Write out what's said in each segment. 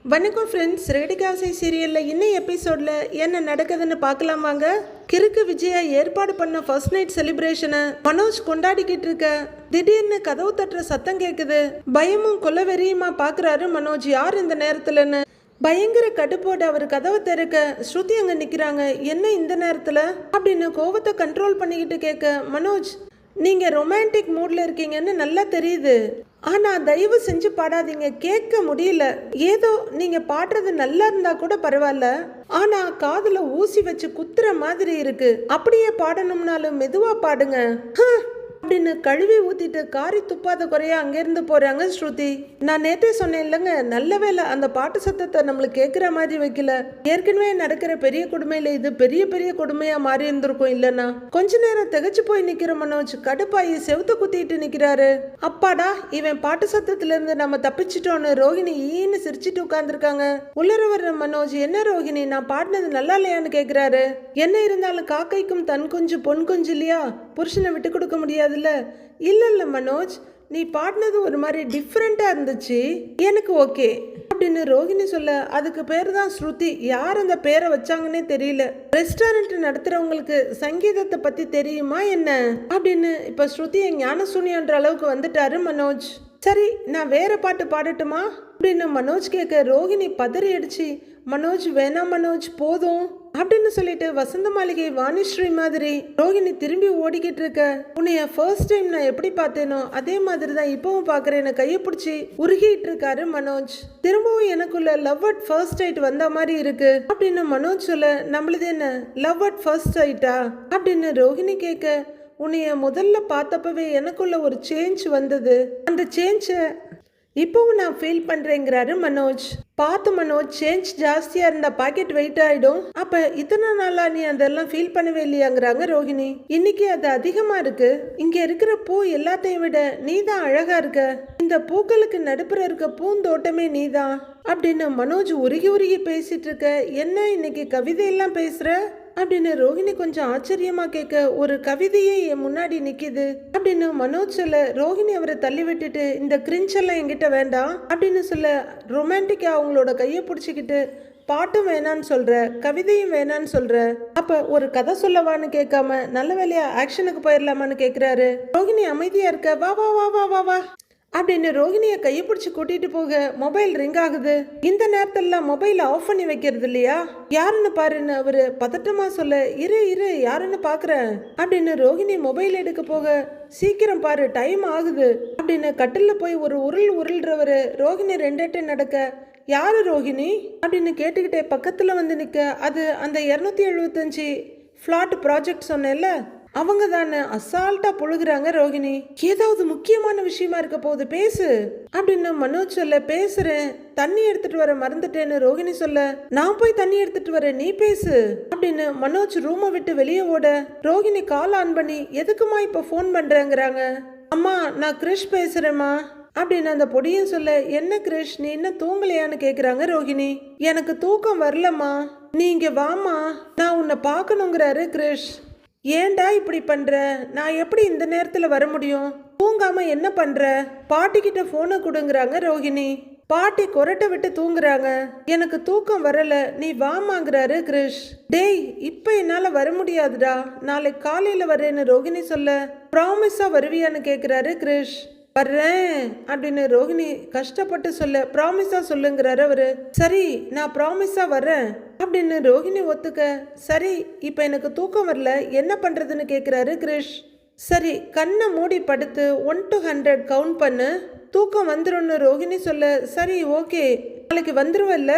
வணக்கம் ஃப்ரெண்ட்ஸ், ரேடிகாசை சீரியலில் இன்னும் எபிசோடில் என்ன நடக்குதுன்னு பார்க்கலாம் வாங்க. கிறுக்கு விஜயா ஏற்பாடு பண்ண ஃபர்ஸ்ட் நைட் செலிப்ரேஷனை மனோஜ் கொண்டாடிக்கிட்டு இருக்க திடீர்னு கதவு தட்டுற சத்தம் கேட்குது. பயமும் கொலவெறியுமா பார்க்குறாரு மனோஜ், யார் இந்த நேரத்துலன்னு. பயங்கர கடுப்போடு அவர் கதவை திறக்க ஸ்ருதி அங்கே நிற்கிறாங்க. என்ன இந்த நேரத்தில் அப்படின்னு கோவத்தை கண்ட்ரோல் பண்ணிக்கிட்டு கேட்க, மனோஜ் நீங்கள் ரொமான்டிக் மூடில் இருக்கீங்கன்னு நல்லா தெரியுது, ஆனால் தயவு செஞ்சு பாடாதீங்க, கேட்க முடியல. ஏதோ நீங்கள் பாடுறது நல்லா இருந்தா கூட பரவாயில்ல, ஆனால் காதில் ஊசி வச்சு குத்துற மாதிரி இருக்கு. அப்படியே பாடணும்னாலும் மெதுவாக பாடுங்க அப்படின்னு கழுவி ஊத்திட்டு காரி துப்பாத குறையா அங்கேருந்து போறாங்க ஸ்ருதி. நான் நேற்றே சொன்னேன் இல்லைங்க, நல்ல வேலை அந்த பாட்டு சத்தத்தை நம்மளுக்கு கேட்குற மாதிரி வைக்கல. ஏற்கனவே நடக்கிற பெரிய கொடுமையில இது பெரிய பெரிய கொடுமையா மாறி இருந்திருக்கும். இல்லைன்னா கொஞ்ச நேரம் திகச்சு போய் நிக்கிற மனோஜ் கடுப்பாயி செவுத்த குத்திட்டு நிக்கிறாரு. அப்பாடா, இவன் பாட்டு சத்தத்துல இருந்து நம்ம தப்பிச்சிட்டோன்னு ரோஹிணி ஈன்னு சிரிச்சிட்டு உட்கார்ந்துருக்காங்க. உள்ளர வர்ற மனோஜ், என்ன ரோஹிணி நான் பாடினது நல்லா இல்லையான்னு கேட்கிறாரு. என்ன இருந்தாலும் காக்கைக்கும் தன் குஞ்சு பொன் குஞ்சு இல்லையா, புருஷனை விட்டு கொடுக்க முடியாதுல்ல. இல்ல மனோஜ், நீ பாடினது ஒரு மாதிரி டிஃப்ரெண்டா இருந்துச்சு, எனக்கு ஓகே அப்படின்னு ரோஹிணி சொல்ல, அதுக்கு பேர் தான் ஸ்ருதி. யார் அந்த பேரை வச்சாங்கன்னே தெரியல. ரெஸ்டாரண்ட் நடத்துறவங்களுக்கு சங்கீதத்தை பத்தி தெரியுமா என்ன அப்படின்னு இப்ப ஸ்ருதியை ஞான சூன்யன்ற அளவுக்கு வந்துட்டாரு மனோஜ். சரி, நான் வேற பாட்டு பாடட்டுமா அப்படின்னு மனோஜ் கேட்க, ரோஹிணி பதறி அடிச்சு, மனோஜ் வேணாம் மனோஜ் போதும் அப்படின்னு சொல்லிட்டு வசந்த மாளிகை வாணிஸ்ரீ மாதிரி ரோஹிணி திரும்பி ஓடிக்கிட்டு இருக்க, உன்னைய ஃபர்ஸ்ட் டைம் நான் எப்படி பார்த்தேனோ அதே மாதிரி தான் இப்பவும் பார்க்குறேன்னு கையை பிடிச்சி உருகிட்டு இருக்காரு மனோஜ். திரும்பவும் எனக்குள்ள லவ் அட் ஃபர்ஸ்ட் சைட் வந்த மாதிரி இருக்கு அப்படின்னு மனோஜ் சொல்ல, நம்மளது என்ன லவ் அட் ஃபர்ஸ்ட் சைட்டா அப்படின்னு ரோஹிணி கேட்க, உன்னைய முதல்ல பார்த்தப்பவே எனக்குள்ள ஒரு சேஞ்ச் வந்தது, அந்த சேஞ்சை இப்போவும் நான் ஃபீல் பண்றேங்கிறாரு மனோஜ். பார்த்து மனோஜ், சேஞ்ச் ஜாஸ்தியா இருந்தா பாக்கெட் வெயிட் ஆயிடும், அப்ப இத்தனை நாளா நீ அதெல்லாம் ஃபீல் பண்ணவே இல்லையாங்கிறாங்க ரோஹிணி. இன்னைக்கு அது அதிகமா இருக்கு, இங்க இருக்கிற பூ எல்லாத்தையும் விட நீ தான் அழகா இருக்க, இந்த பூக்களுக்கு நடுப்புற இருக்க பூந்தோட்டமே நீதான் அப்படின்னு மனோஜ் உருகி உருகி பேசிட்டு இருக்க. என்ன இன்னைக்கு கவிதையெல்லாம் பேசுற அப்படின்னு ரோஹிணி கொஞ்சம் ஆச்சரியமா கேட்க, ஒரு கவிதையே என் முன்னாடி நிக்குது அப்படின்னு மனோஜ் சொல்ல, ரோஹிணி அவரை தள்ளி விட்டுட்டு, இந்த கிரிஞ்செல்லாம் என்கிட்ட வேண்டாம் அப்படின்னு சொல்ல, ரொமான்டிக்கா அவங்களோட கையை பிடிச்சிக்கிட்டு, பாட்டும் வேணான்னு சொல்ற, கவிதையும் வேணான்னு சொல்ற, அப்ப ஒரு கதை சொல்லவான்னு கேட்காம நல்ல வேலையா ஆக்ஷனுக்கு போயிடலாமான்னு கேட்கிறாரு. ரோஹிணி அமைதியா இருக்க, வா வா வா வா வா வா அப்படின்னு ரோஹிணியை கையை பிடிச்சி கூட்டிட்டு போக மொபைல் ரிங் ஆகுது. இந்த நேரத்திலாம் மொபைலை ஆஃப் பண்ணி வைக்கிறது இல்லையா, யாருன்னு பாருன்னு அவரு பதட்டமா சொல்ல, இரு இரு யாருன்னு பாக்குறேன் அப்படின்னு ரோஹிணி மொபைல் எடுக்க போக, சீக்கிரம் பாரு டைம் ஆகுது அப்படின்னு கட்டில போய் ஒரு உருள்றவரு ரோஹிணி ரெண்டேட்டு நடக்க, யாரு ரோஹிணி அப்படின்னு கேட்டுக்கிட்டே பக்கத்துல வந்து நிக்க, அது அந்த 275 ஃபிளாட் ப்ராஜெக்ட் சொன்னேன்ல அவங்க தானே. அசால்ட்டா புழுகுறாங்க ரோஹிணி. ஏதாவது முக்கியமான விஷயமா இருக்க போகுது, பேசு அப்படின்னு மனோஜ் சொல்ல, பேசுறேன், தண்ணி எடுத்துட்டு வர மறந்துட்டேன்னு ரோஹிணி சொல்ல, நான் போய் தண்ணி எடுத்துட்டு வரேன் நீ பேசு அப்படின்னு மனோஜ் ரூமை விட்டு வெளியே ஓட, ரோஹிணி கால் ஆன் பண்ணி, எதுக்குமா இப்ப போன் பண்றேங்கிறாங்க. அம்மா நான் கிரிஷ் பேசுறேம்மா அப்படின்னு அந்த பொடியும் சொல்ல, என்ன கிரிஷ் நீ இன்னும் தூங்கலையான்னு கேக்குறாங்க ரோஹிணி. எனக்கு தூக்கம் வரலம்மா, நீ இங்க வாமா, நான் உன்னை பார்க்கணுங்கிறாரு கிரிஷ். ஏன்டா இப்படி பண்ற, நான் எப்படி இந்த நேரத்துல வர முடியும், தூங்காம என்ன பண்ற, பாட்டிக்கிட்ட போனை கொடுங்கிறாங்க ரோஹிணி. பாட்டி கொரட்டை விட்டு தூங்குறாங்க, எனக்கு தூக்கம் வரல நீ வாமாங்கிறாரு கிரிஷ். டேய் இப்ப என்னால வர முடியாதுடா, நாளைக்கு காலையில வரேன்னு ரோஹிணி சொல்ல, ப்ராமிஸா வருவியான்னு கேக்குறாரு கிரிஷ். வர்றேன் அப்படின்னு ரோஹிணி கஷ்டப்பட்டு சொல்ல, ப்ராமிஸா சொல்லுங்கிறாரு அவரு. சரி நான் ப்ராமிஸா வர்றேன் அப்படின்னு ரோஹிணி ஒத்துக்க, சரி இப்ப எனக்கு தூக்கம் வரல என்ன பண்றதுன்னு கேக்குறாரு கிரிஷ். சரி கண்ணை மூடி படுத்து 1 to 100 கவுண்ட் பண்ணு, தூக்கம் வந்துரும்னு ரோஹிணி சொல்ல, சரி ஓகே நாளைக்கு வந்துருவல்ல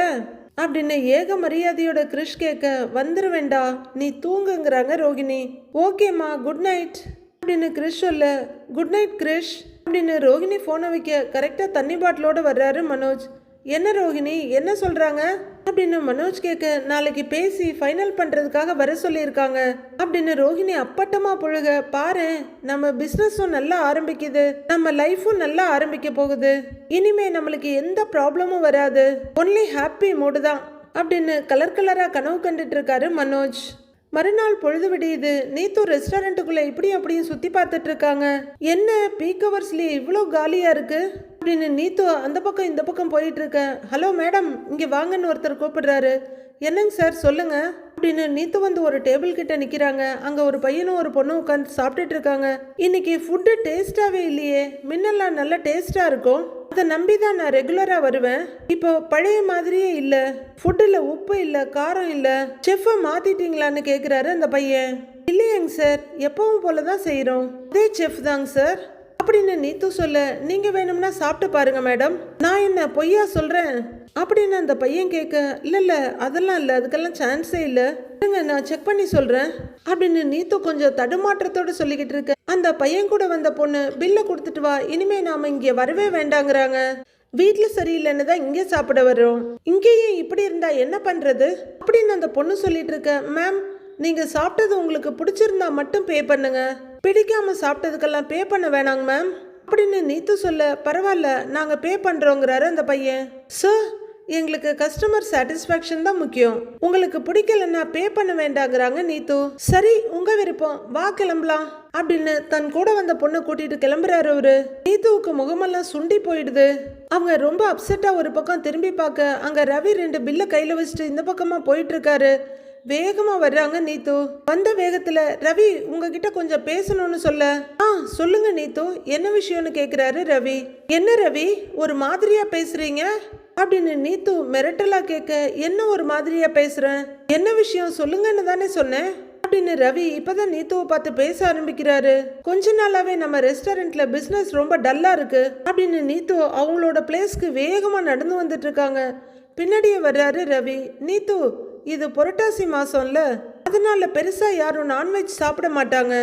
அப்படின்னு ஏக மரியாதையோட கிரிஷ் கேட்க, வந்துருவேண்டா நீ தூங்குங்கிறாங்க ரோஹிணி. ஓகேம்மா குட் நைட் அப்படின்னு கிரிஷ் சொல்ல, குட் நைட் கிரிஷ் அப்படின்னு ரோஹிணி போனை வைக்க கரெக்டா தண்ணி பாட்டிலோட வர்றாரு மனோஜ். என்ன ரோஹிணி என்ன சொல்றாங்க அப்படின்னு மனோஜ் கேட்க, நாளைக்கு பேசி ஃபைனல் பண்றதுக்காக வர சொல்லியிருக்காங்க அப்படின்னு ரோஹிணி அப்பட்டமா புழுக, பாரு நம்ம பிசினஸும் நல்லா ஆரம்பிக்குது, நம்ம லைஃபும் நல்லா ஆரம்பிக்க போகுது, இனிமே நம்மளுக்கு எந்த ப்ராப்ளமும் வராது, ஒன்லி ஹாப்பி மூடு தான் அப்படின்னு கலர் கலரா கனவு கண்டுட்டு இருக்காரு மனோஜ். மறுநாள் பொழுது விடியுது. நீத்து ரெஸ்டாரண்ட்டுக்குள்ள இப்படி அப்படியும் சுத்தி பார்த்துட்டு இருக்காங்க. என்ன பீக் ஹவர்ஸ்லயே இவ்வளோ காலியா இருக்கு அப்படின்னு நீத்து அந்த பக்கம் இந்த பக்கம் போயிட்டு இருக்க. ஹலோ மேடம், இங்கே வாங்கன்னு ஒருத்தர் கூப்பிடுறாரு. என்னங்க சார், சொல்லுங்க அப்படின்னு நீத்து வந்து ஒரு டேபிள் கிட்ட நிக்கிறாங்க. அங்க ஒரு பையனும் ஒரு பொண்ணும் உட்காந்து சாப்பிட்டுட்டு இருக்காங்க. இன்னைக்கு ஃபுட்டு டேஸ்டாவே இல்லையே, முன்னெல்லாம் நல்ல டேஸ்டா இருக்கும், அதை நம்பி தான் நான் ரெகுலரா வருவேன். இப்போ பழைய மாதிரியே இல்ல, ஃபுட்டுல உப்பு இல்ல, காரம் இல்ல, செஃப்பை மாத்திட்டீங்களான்னு கேக்குறாரு அந்த பையன். இல்லையேங்க சார், எப்பவும் போலதான் செய்யறோம், அதே செஃப் தாங்க சார் அப்படின்னு நீத்து சொல்ல. நீங்க வேணும்னா சாப்பிட்டு பாருங்க மேடம், நான் என்ன பொய்யா சொல்றேன் அப்படின்னு அந்த பையன் கேட்க. இல்ல அதெல்லாம் இல்ல, அதுக்கெல்லாம் சான்ஸே இல்ல, நான் செக் பண்ணி சொல்றேன் அப்படின்னு நீத்து கொஞ்சம் தடுமாற்றத்தோட சொல்லிக்கிட்டு இருக்க. அந்த பையன் கூட வந்த பொண்ணு பில்ல கொடுத்துட்டு வா, இனிமே நாம இங்க வரவே வேண்டாங்கிறாங்க, வீட்டுல சரியில்லைன்னு தான் இங்கே சாப்பிட வர்றோம், இங்கேயே இப்படி இருந்தா என்ன பண்றது அப்படின்னு அந்த பொண்ணு சொல்லிட்டு இருக்க. மேம், நீங்க சாப்பிட்டது உங்களுக்கு பிடிச்சிருந்தா மட்டும் பே பண்ணுங்க, பிடிக்காம சாப்பிட்டதுக்கெல்லாம் பே பண்ண வேணாங்க மேம் அப்படின்னு நீத்து சொல்ல. பரவாயில்ல, நாங்க பே பண்றோங்கிறாரு அந்த பையன். சார், எங்களுக்கு கஸ்டமர் சாட்டிஸ்ஃபேக்ஷன் தான் முக்கியம், உங்களுக்கு பிடிக்கலன்னா பே பண்ண வேண்டாங்கிறாங்க நீத்து. சரி, உங்க விருப்பம், வா கிளம்பலாம் அப்படின்னு தன் கூட வந்த பொண்ணை கூட்டிட்டு கிளம்புறாரு அவரு. நீத்துவுக்கு முகமெல்லாம் சுண்டி போயிடுது. அவங்க ரொம்ப அப்செட்டா ஒரு பக்கம் திரும்பி பார்க்க, அங்க ரவி 2 பில்ல கையில வச்சுட்டு இந்த பக்கமா போயிட்டு இருக்காரு. வேகமா வர்றாங்க நீத்து. வந்த வேகத்துல ரவி உங்ககிட்ட கொஞ்சம் பேசணும்னு சொல்ல. சொல்லுங்க நீத்து, என்ன விஷயம்னு கேக்குறாரு ரவி. என்ன ரவி, ஒரு மாதிரியா பேசுறீங்க அப்படின்னு நீத்து மிரட்டலா கேட்க. என்ன ஒரு மாதிரியா பேசுறேன், என்ன விஷயம் சொல்லுங்கன்னு தானே சொன்னேன் அப்படின்னு ரவி இப்பதான் நீத்துவை பார்த்து பேச ஆரம்பிக்கிறாரு. கொஞ்ச நாளாவே நம்ம ரெஸ்டாரண்ட்ல பிசினஸ் ரொம்ப டல்லா இருக்கு அப்படின்னு நீத்து அவங்களோட பிளேஸ்க்கு வேகமா நடந்து வந்துட்டு இருக்காங்க. பின்னாடியே வர்றாரு ரவி. நீத்து, இது புரட்டாசி மாசம்ல, அதனால பெருசா யாரும் நான்வெஜ் சாப்பிட மாட்டாங்க,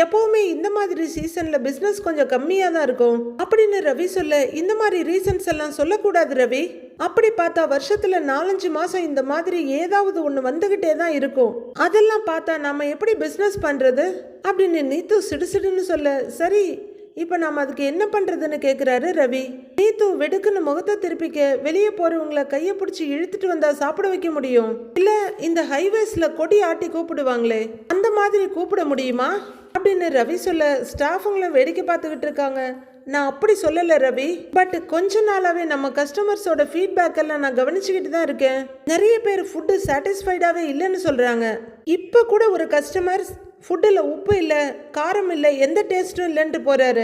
எப்பவுமே இந்த மாதிரி சீசன்ல பிசினஸ் கொஞ்சம் கம்மியா தான் இருக்கும் அப்படின்னு ரவி சொல்ல. இந்த மாதிரி ரீசன்ஸ் எல்லாம் சொல்லக்கூடாது ரவி, அப்படி பார்த்தா வருஷத்துல 4-5 மாசம் இந்த மாதிரி ஏதாவது ஒண்ணு வந்துகிட்டே தான் இருக்கும், அதெல்லாம் பார்த்தா நாம எப்படி பிசினஸ் பண்றது அப்படின்னு நீத்து சிடுசிடுன்னு சொல்ல. சரி, இப்ப நாம அதுக்கு என்ன பண்றதுன்னு கேக்குறாரு ரவி. நீத்து வெடுக்குன்னு முகத்தை திருப்பிக்க. வெளியே போறவங்களை கைய பிடிச்சி இழுத்துட்டு வந்தா சாப்பிட வைக்க முடியும், இல்ல இந்த ஹைவேஸ்ல கொடி ஆட்டி கூப்பிடுவாங்களே அந்த மாதிரி கூப்பிட முடியுமா அப்படின்னு ரவி சொல்ல. ஸ்டாஃபுங்களை வேடிக்கை பார்த்துக்கிட்டு இருக்காங்க. நான் அப்படி சொல்லல ரவி, பட் கொஞ்ச நாளாவே நம்ம கஸ்டமர்ஸோட ஃபீட்பேக் எல்லாம் நான் கவனிச்சுக்கிட்டு தான் இருக்கேன். நிறைய பேர் ஃபுட்டு சாட்டிஸ்ஃபைடாவே இல்லைன்னு சொல்றாங்க. இப்ப கூட ஒரு கஸ்டமர் ஃபுட்டில் உப்பு இல்லை, காரம் இல்லை, எந்த டேஸ்ட்டும் இல்லைன்ட்டு போறாரு.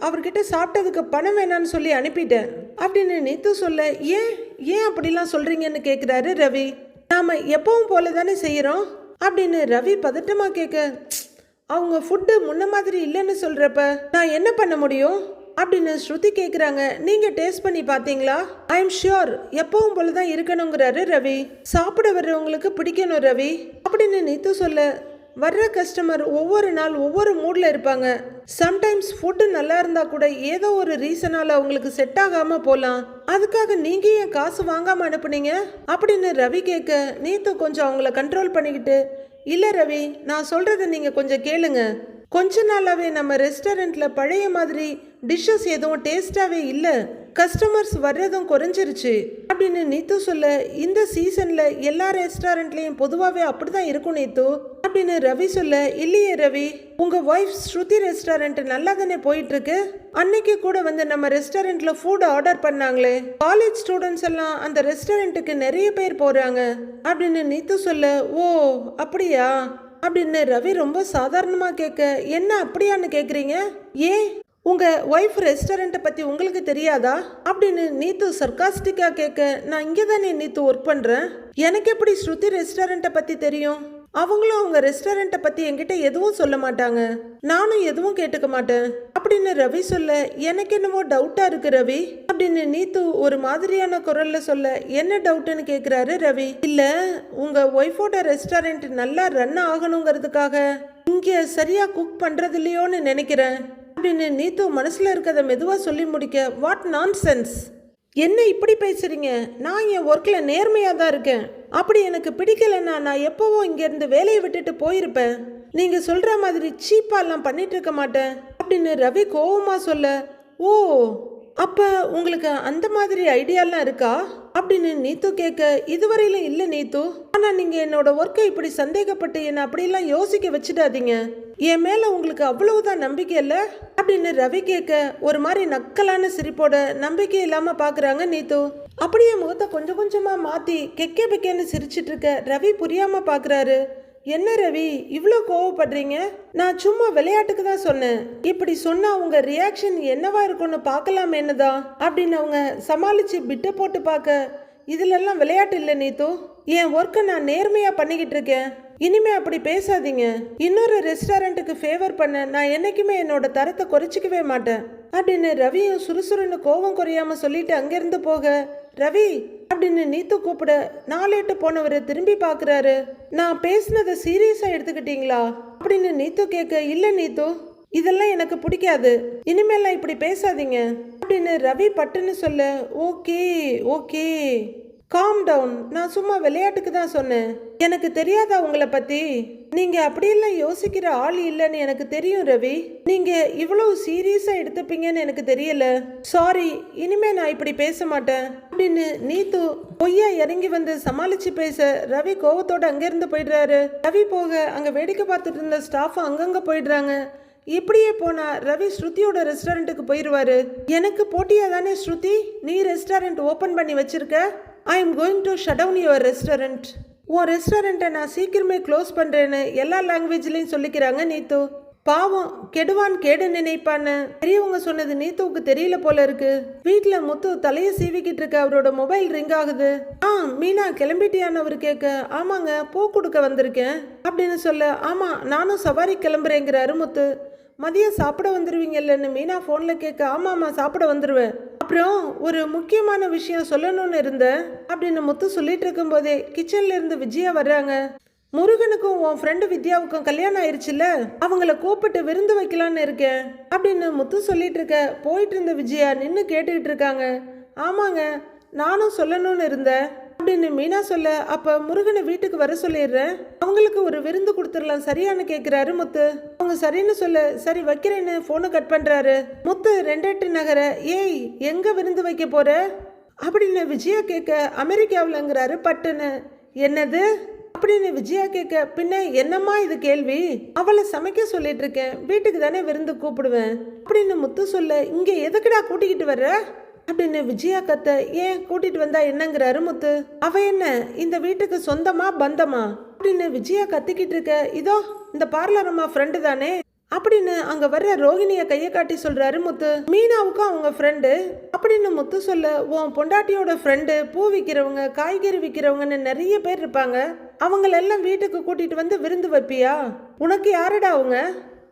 அவர்கிட்ட சாப்பிட்டதுக்கு பணம் வேணான்னு சொல்லி அனுப்பிட்டேன் அப்படின்னு நீத்து சொல்ல. ஏன் அப்படிலாம் சொல்றீங்கன்னு கேட்குறாரு ரவி. நாம எப்பவும் போல தானே செய்யறோம் அப்படின்னு ரவி பதட்டமா கேட்க. அவங்க ஃபுட்டு முன்ன மாதிரி இல்லைன்னு சொல்றப்ப நான் என்ன பண்ண முடியும் அப்படின்னு ஸ்ருதி கேட்குறாங்க. நீங்க டேஸ்ட் பண்ணி பார்த்தீங்களா? ஐ எம் ஷியோர் எப்பவும் போலதான் இருக்கணுங்கிறாரு ரவி. சாப்பிட வர்றவங்களுக்கு பிடிக்கணும் ரவி அப்படின்னு நீத்து சொல்ல. வர்ற கஸ்டமர் ஒவ்வொரு நாள் ஒவ்வொரு மூட்ல இருப்பாங்க. சம்டைம்ஸ் ஃபுட்டு நல்லா இருந்தா கூட ஏதோ ஒரு ரீசனால அவங்களுக்கு செட் ஆகாம போலாம், அதுக்காக நீங்க ஏன் காசு வாங்காம அனுப்புனீங்க அப்படின்னு ரவி கேட்க. நீத்து கொஞ்சம் அவங்கள கண்ட்ரோல் பண்ணிக்கிட்டு, இல்ல ரவி, நான் சொல்றதை நீங்க கொஞ்சம் கேளுங்க, கொஞ்ச நாளாவே நம்ம ரெஸ்டாரண்ட்ல பழைய மாதிரி டிஷ்ஷஸ் எதுவும் டேஸ்டாவே இல்ல, கஸ்டமர்ஸ் வர்றதும் குறைஞ்சிருச்சு அப்படின்னு நீத்து சொல்ல. இந்த சீசன்ல எல்லா ரெஸ்டாரண்ட்லயும் பொதுவாகவே அப்படிதான் இருக்கும் நீத்து அப்படின்னு ரவி சொல்ல. இல்லையே ரவி, உங்க ஒய்ஃப் ஸ்ருதி ரெஸ்டாரண்ட் நல்லா தானே போயிட்டு இருக்கு, அன்னைக்கு கூட வந்து நம்ம ரெஸ்டாரண்ட்ல ஃபுட் ஆர்டர் பண்ணாங்களே, காலேஜ் ஸ்டூடெண்ட்ஸ் எல்லாம் அந்த ரெஸ்டாரண்ட்டுக்கு நிறைய பேர் போறாங்க அப்படின்னு நீத்து சொல்ல. ஓ அப்படியா அப்படின்னு ரவி ரொம்ப சாதாரணமா கேட்க. என்ன அப்படியான்னு கேக்குறீங்க, ஏன் உங்க ஒய்ஃப் ரெஸ்டாரண்ட்டை பத்தி உங்களுக்கு தெரியாதா அப்படின்னு நீத்து சர்காஸ்டிக்கா கேட்க. நான் இங்கே தானே நீத்து ஒர்க் பண்றேன், எனக்கு எப்படி ஸ்ருதி ரெஸ்டாரண்ட்டை பத்தி தெரியும், அவங்களும் அவங்க ரெஸ்டாரண்ட்டை பத்தி என்கிட்ட எதுவும் சொல்ல மாட்டாங்க, நானும் எதுவும் கேட்டுக்க மாட்டேன் அப்படின்னு ரவி சொல்ல. எனக்கு என்னவோ டவுட்டா இருக்கு ரவி அப்படின்னு நீத்து ஒரு மாதிரியான குரல்ல சொல்ல. என்ன டவுட்னு கேக்குறாரு ரவி. இல்ல, உங்க ஒய்ஃபோட ரெஸ்டாரண்ட் நல்லா ரன் ஆகணுங்கிறதுக்காக இங்க சரியா குக் பண்றது இல்லையோன்னு நினைக்கிறேன் அப்படின்னு நீத்து மனசுல இருக்கதை மெதுவா சொல்லி முடிக்க. வாட் நான்சென்ஸ், என்ன இப்படி பேசுறீங்க, நான் என் ஒர்க்ல நேர்மையா தான் இருக்கேன், அப்படி எனக்கு பிடிக்கலன்னா நான் எப்பவோ இங்க இருந்து வேலையை விட்டுட்டு போயிருப்பேன், நீங்க சொல்ற மாதிரி சீப்பாலாம் பண்ணிட்டு இருக்க மாட்டேன் அப்படின்னு ரவி கோவமா சொல்ல. ஓ, அப்ப உங்களுக்கு அந்த மாதிரி ஐடியாலாம் இருக்கா அப்படின்னு நீத்து கேட்க, இதுவரையிலும் இல்ல நீத்து. ஆனா நீங்க என்னோட ஒர்க்கை இப்படி சந்தேகப்பட்டு என்ன அப்படியெல்லாம் யோசிக்க வச்சுடாதீங்க. என் மேல உங்களுக்கு அவ்வளவுதான் நம்பிக்கை இல்ல அப்படின்னு ரவி கேட்க, ஒரு மாதிரி நக்கலான சிரிப்போட நம்பிக்கை இல்லாம பாக்குறாங்க நீத்து. அப்படியே முகத்தை கொஞ்சம் கொஞ்சமா மாத்தி கெக்கே பெக்கேன்னு சிரிச்சிட்டு இருக்க ரவி புரியாம பாக்குறாரு. என்ன ரவி இவ்வளோ கோவப்படுறீங்க? நான் சும்மா விளையாட்டுக்கு தான் சொன்னேன். இப்படி சொன்னா உங்க ரியாக்ஷன் என்னவா இருக்கும்னு பார்க்கலாமேன்னு தான் அப்படின்னு அவங்க சமாளிச்சு பிட்ட போட்டு பார்க்க, இதுல எல்லாம் விளையாட்டு இல்லை நீத்து. என் ஒர்க்கை நான் நேர்மையா பண்ணிக்கிட்டு இருக்கேன். இனிமே அப்படி பேசாதீங்க. இன்னொரு ரெஸ்டாரண்ட்டுக்கு ஃபேவர் பண்ண நான் என்னைக்குமே என்னோட தரத்தை குறைச்சிக்கவே மாட்டேன் அப்படின்னு ரவியும் சுறுசுறுன்னு கோபம் குறையாம சொல்லிட்டு அங்கிருந்து போக, ரவி அப்படின்னு நீத்து கூப்பிட, நாளேட்டு போனவர் திரும்பி பார்க்குறாரு. நான் பேசினதை சீரியஸா எடுத்துக்கிட்டீங்களா அப்படின்னு நீத்து கேட்க, இல்லை நீத்து இதெல்லாம் எனக்கு பிடிக்காது, இனிமேலாம் இப்படி பேசாதீங்க அப்படின்னு ரவி பட்டுன்னு சொல்ல, ஓகே ஓகே காம் டவுன், நான் சும்மா விளையாட்டுக்கு தான் சொன்னேன். எனக்கு தெரியாதா உங்களை பத்தி? நீங்க அப்படியெல்லாம் யோசிக்கிற ஆள் இல்லைன்னு எனக்கு தெரியும் ரவி. நீங்க இவ்வளவு சீரியஸா எடுத்துப்பீங்கன்னு எனக்கு தெரியல. சாரி, இனிமே நான் இப்படி பேச மாட்டேன் அப்படின்னு நீத்து பொய்யா இறங்கி வந்து சமாளிச்சு பேச ரவி கோவத்தோட அங்கிருந்து போயிடுறாரு. ரவி போக அங்க வேடிக்கை பார்த்துட்டு இருந்த ஸ்டாஃப் அங்கங்க போயிடுறாங்க. இப்படியே போனா ரவி ஸ்ருதியோட ரெஸ்டாரண்ட்டுக்கு போயிடுவாரு. எனக்கு போட்டியா தானே ஸ்ருதி, நீ ரெஸ்டாரண்ட் ஓபன் பண்ணி வச்சிருக்க. I am going to shut down your restaurant. உன் ரெஸ்டாரண்ட்டை நான் சீக்கிரமே க்ளோஸ் பண்ணுறேன்னு எல்லா லாங்குவேஜ்லையும் சொல்லிக்கிறாங்க நீத்து. பாவம், கெடுவான் கேடு நினைப்பான்னு பெரியவங்க சொன்னது நீத்துவுக்கு தெரியல போல இருக்கு. வீட்டில் முத்து தலையை சீவிக்கிட்டு இருக்க அவரோட மொபைல் ரிங் ஆகுது. மீனா கிளம்பிட்டியான்னு அவர் கேட்க, ஆமாங்க பூ கொடுக்க வந்திருக்கேன் அப்படின்னு சொல்ல, ஆமாம் நானும் சவாரி கிளம்புறேங்கிறாரு முத்து. மதியம் சாப்பிட வந்துடுவீங்கல்லன்னு மீனா ஃபோனில் கேட்க, ஆமாம்மா சாப்பிட வந்துடுவேன். அப்புறம் ஒரு முக்கியமான விஷயம் சொல்லணும்னு இருந்தேன் அப்படின்னு முத்து சொல்லிட்டு இருக்கும் போதே கிச்சன்ல இருந்து விஜயா வர்றாங்க. முருகனுக்கும் உன் ஃப்ரெண்டு வித்யாவுக்கும் கல்யாணம் ஆயிடுச்சுல்ல, அவங்கள கூப்பிட்டு விருந்து வைக்கலான்னு இருக்கேன் அப்படின்னு முத்து சொல்லிட்டு இருக்க, போயிட்டு இருந்த விஜயா நின்று கேட்டுக்கிட்டு இருக்காங்க. ஆமாங்க நானும் சொல்லணும்னு இருந்தேன் அப்படின்னு மீனா சொல்ல, அப்ப முருகனை வீட்டுக்கு வர சொல்லிடுறேன், அவங்களுக்கு ஒரு விருந்து கொடுத்துடலாம் சரியானு கேட்கிறாரு முத்து. அவங்க சரின்னு சொல்ல, சரி வைக்கிறேன்னு போனை கட் பண்றாரு. முத்து 28 நகர, ஏய் எங்க விருந்து வைக்க போற அப்படின்னு விஜயா கேட்க, அமெரிக்காவிலங்கிறாரு பட்டுன்னு. என்னது அப்படின்னு விஜயா கேட்க, பின்ன என்னம்மா இது கேள்வி, அவளை சமைக்க சொல்லிட்டு இருக்கேன், வீட்டுக்கு தானே விருந்து கூப்பிடுவேன் அப்படின்னு முத்து சொல்ல, இங்க எதுக்குடா கூட்டிக்கிட்டு வர்ற அப்படின்னு விஜயா கத்த, ஏன் கூட்டிட்டு வந்தா என்னங்கிறாரு முத்து. அவ என்ன இந்த வீட்டுக்கு சொந்தமா பந்தமா அப்படின்னு விஜயா கத்திக்கிட்டு இருக்க, இதோ இந்த பார்லர் அம்மா ஃப்ரெண்டு தானே அப்படின்னு அங்க வர்ற ரோகிணிய கையை காட்டி சொல்றாரு முத்து. மீனாவுக்கும் அவங்க ஃப்ரெண்டு அப்படின்னு முத்து சொல்ல, உன் பொண்டாட்டியோட ஃப்ரெண்டு பூ விற்கிறவங்க காய்கறி விற்கிறவங்கன்னு நிறைய பேர் இருப்பாங்க, அவங்களெல்லாம் வீட்டுக்கு கூட்டிட்டு வந்து விருந்து வைப்பியா? உனக்கு யாருடா அவங்க